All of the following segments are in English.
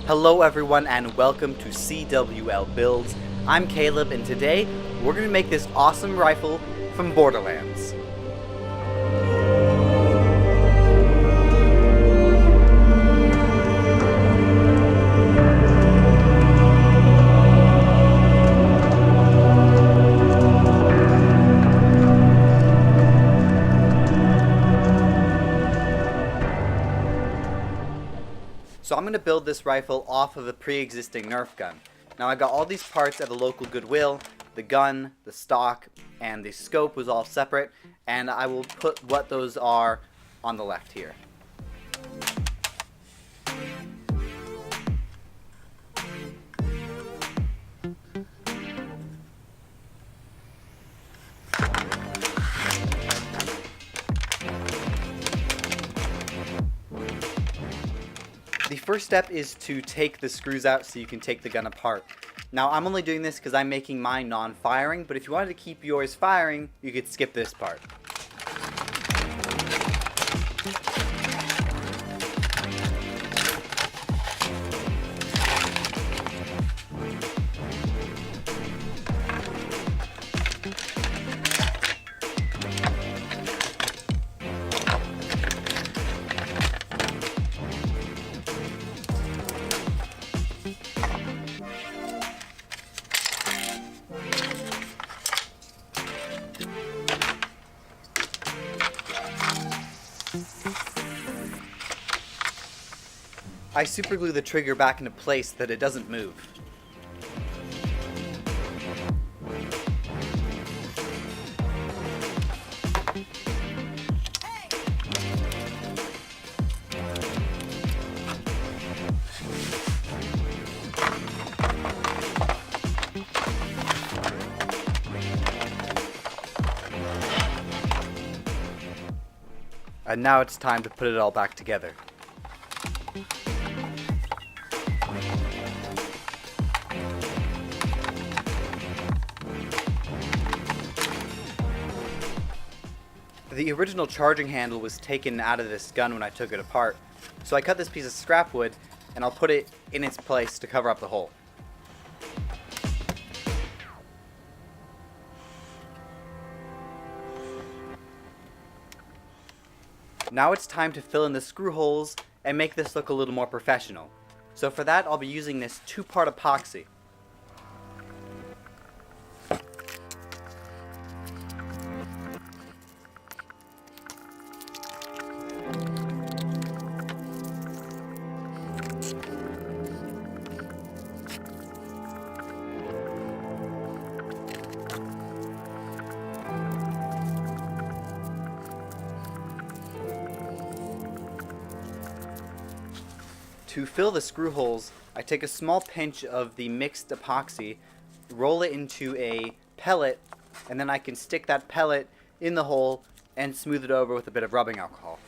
Hello everyone and welcome to CWLbuilds. I'm Caleb and today we're going to make this awesome rifle from Borderlands. So I'm going to build this rifle off of a pre-existing Nerf gun. Now I got all these parts at the local Goodwill. The gun, the stock, and the scope was all separate, and I will put what those are on the left here. The first step is to take the screws out so you can take the gun apart. Now I'm only doing this because I'm making mine non-firing, but if you wanted to keep yours firing, you could skip this part. I superglue the trigger back into place so that it doesn't move. And now it's time to put it all back together. The original charging handle was taken out of this gun when I took it apart, so I cut this piece of scrap wood and I'll put it in its place to cover up the hole. Now it's time to fill in the screw holes and make this look a little more professional. So for that I'll be using this 2-part epoxy. To fill the screw holes, I take a small pinch of the mixed epoxy, roll it into a pellet, and then I can stick that pellet in the hole and smooth it over with a bit of rubbing alcohol.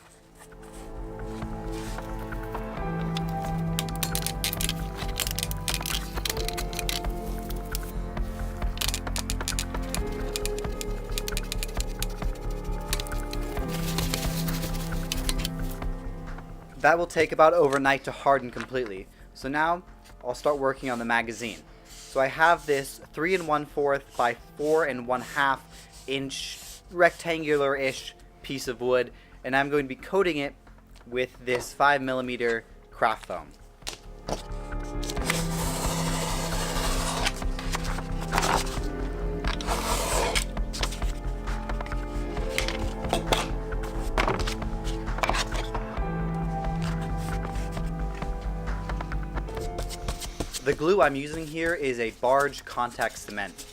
That will take about overnight to harden completely. So now I'll start working on the magazine. So I have this 3 1/4 by 4 1/2 inch rectangular-ish piece of wood, and I'm going to be coating it with this 5mm craft foam. The glue I'm using here is a barge contact cement.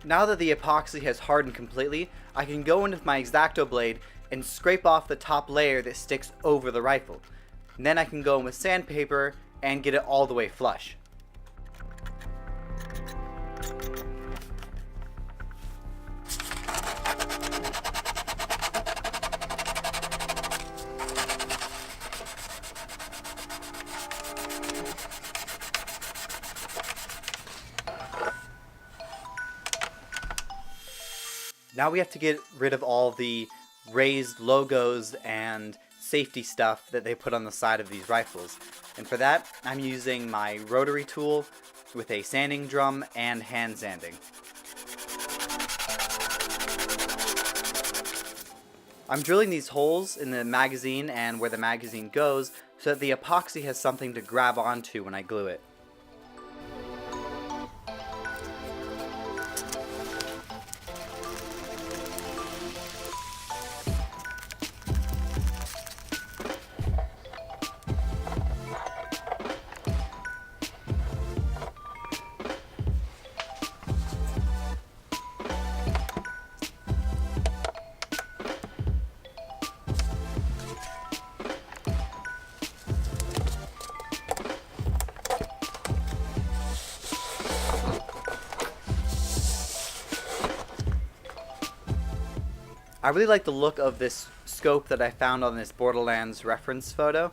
Now that the epoxy has hardened completely, I can go in with my X-Acto blade and scrape off the top layer that sticks over the rifle. And then I can go in with sandpaper and get it all the way flush. Now we have to get rid of all the raised logos and safety stuff that they put on the side of these rifles. And for that, I'm using my rotary tool with a sanding drum and hand sanding. I'm drilling these holes in the magazine and where the magazine goes so that the epoxy has something to grab onto when I glue it. I really like the look of this scope that I found on this Borderlands reference photo,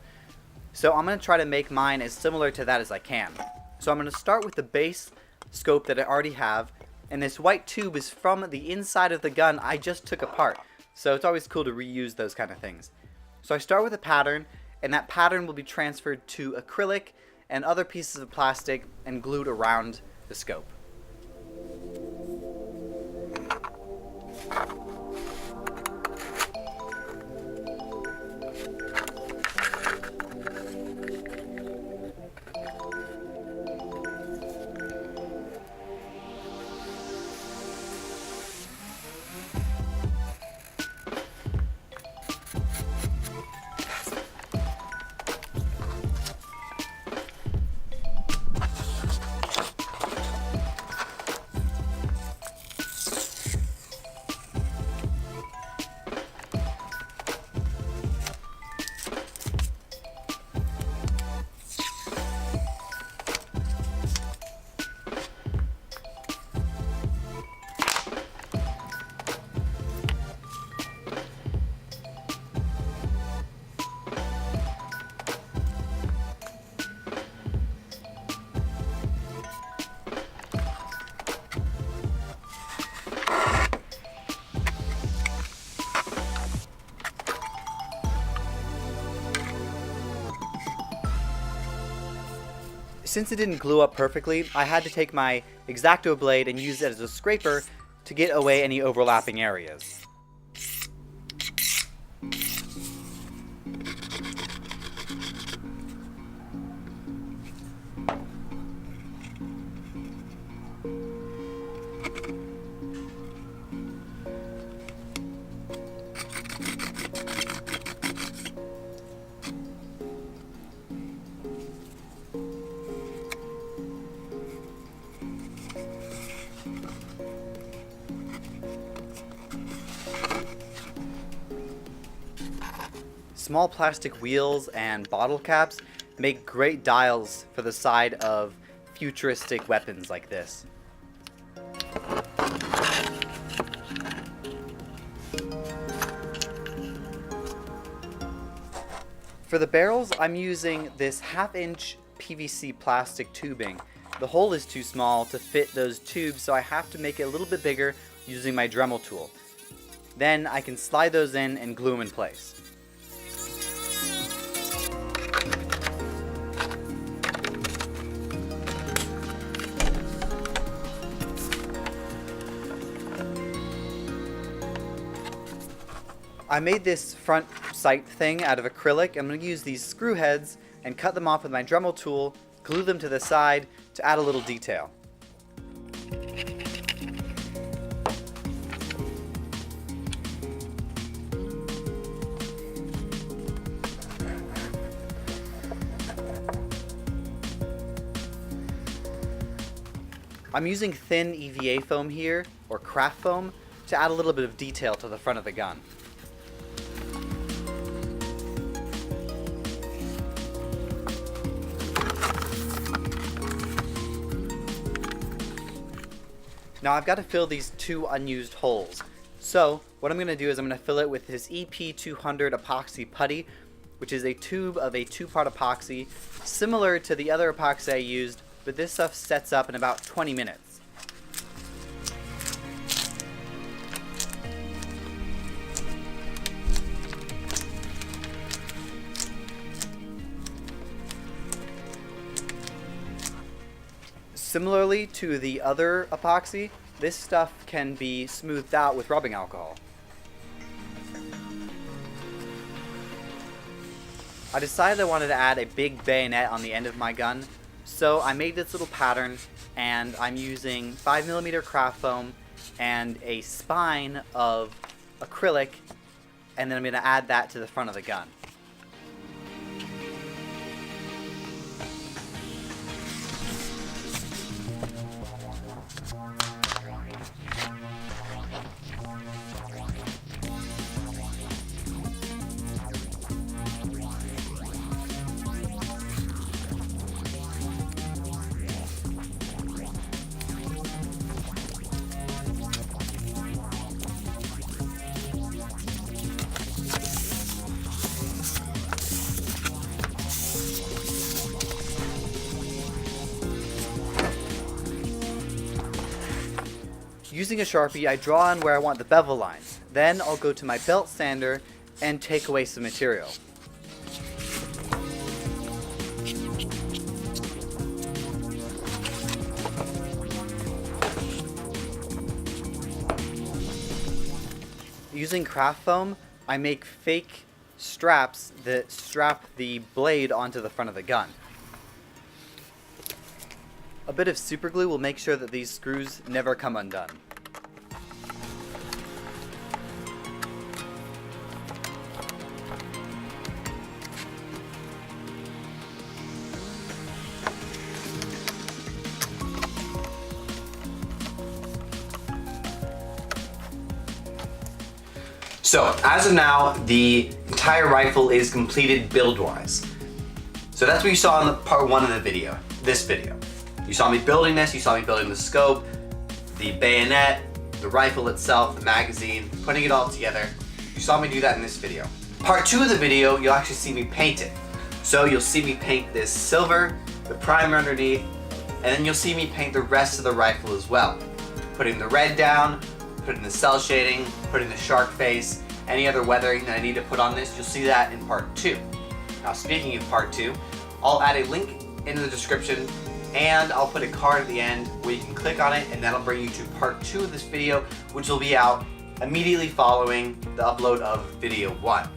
so I'm going to try to make mine as similar to that as I can. So I'm going to start with the base scope that I already have, and this white tube is from the inside of the gun I just took apart, so it's always cool to reuse those kind of things. So I start with a pattern, and that pattern will be transferred to acrylic and other pieces of plastic and glued around the scope. Since it didn't glue up perfectly, I had to take my X-Acto blade and use it as a scraper to get away any overlapping areas. Small plastic wheels and bottle caps make great dials for the side of futuristic weapons like this. For the barrels, I'm using this 1/2-inch PVC plastic tubing. The hole is too small to fit those tubes, so I have to make it a little bit bigger using my Dremel tool. Then I can slide those in and glue them in place. I made this front sight thing out of acrylic. I'm going to use these screw heads and cut them off with my Dremel tool, glue them to the side to add a little detail. I'm using thin EVA foam here, or craft foam, to add a little bit of detail to the front of the gun. Now I've got to fill these two unused holes. So what I'm going to do is I'm going to fill it with this EP200 epoxy putty, which is a tube of a 2-part epoxy, similar to the other epoxy I used, but this stuff sets up in about 20 minutes. Similarly to the other epoxy, this stuff can be smoothed out with rubbing alcohol. I decided I wanted to add a big bayonet on the end of my gun, so I made this little pattern, and I'm using 5mm craft foam and a spine of acrylic, and then I'm going to add that to the front of the gun. Using a Sharpie, I draw on where I want the bevel lines. Then I'll go to my belt sander and take away some material. Using craft foam, I make fake straps that strap the blade onto the front of the gun. A bit of super glue will make sure that these screws never come undone. So, as of now, the entire rifle is completed build-wise. So that's what you saw in the part 1 of the video, this video. You saw me building this, you saw me building the scope, the bayonet, the rifle itself, the magazine, putting it all together. You saw me do that in this video. Part 2 of the video, you'll actually see me paint it. So you'll see me paint this silver, the primer underneath, and then you'll see me paint the rest of the rifle as well. Putting the red down, putting the cell shading, putting the shark face, any other weathering that I need to put on this, you'll see that in part 2. Now speaking of part 2, I'll add a link in the description and I'll put a card at the end where you can click on it, and that'll bring you to part 2 of this video, which will be out immediately following the upload of video 1.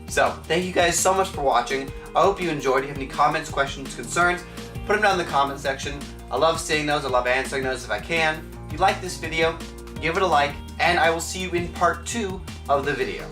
So thank you guys so much for watching. I hope you enjoyed. If you have any comments, questions, concerns, put them down in the comment section. I love seeing those. I love answering those if I can. If you like this video, give it a like, and I will see you in part 2 of the video.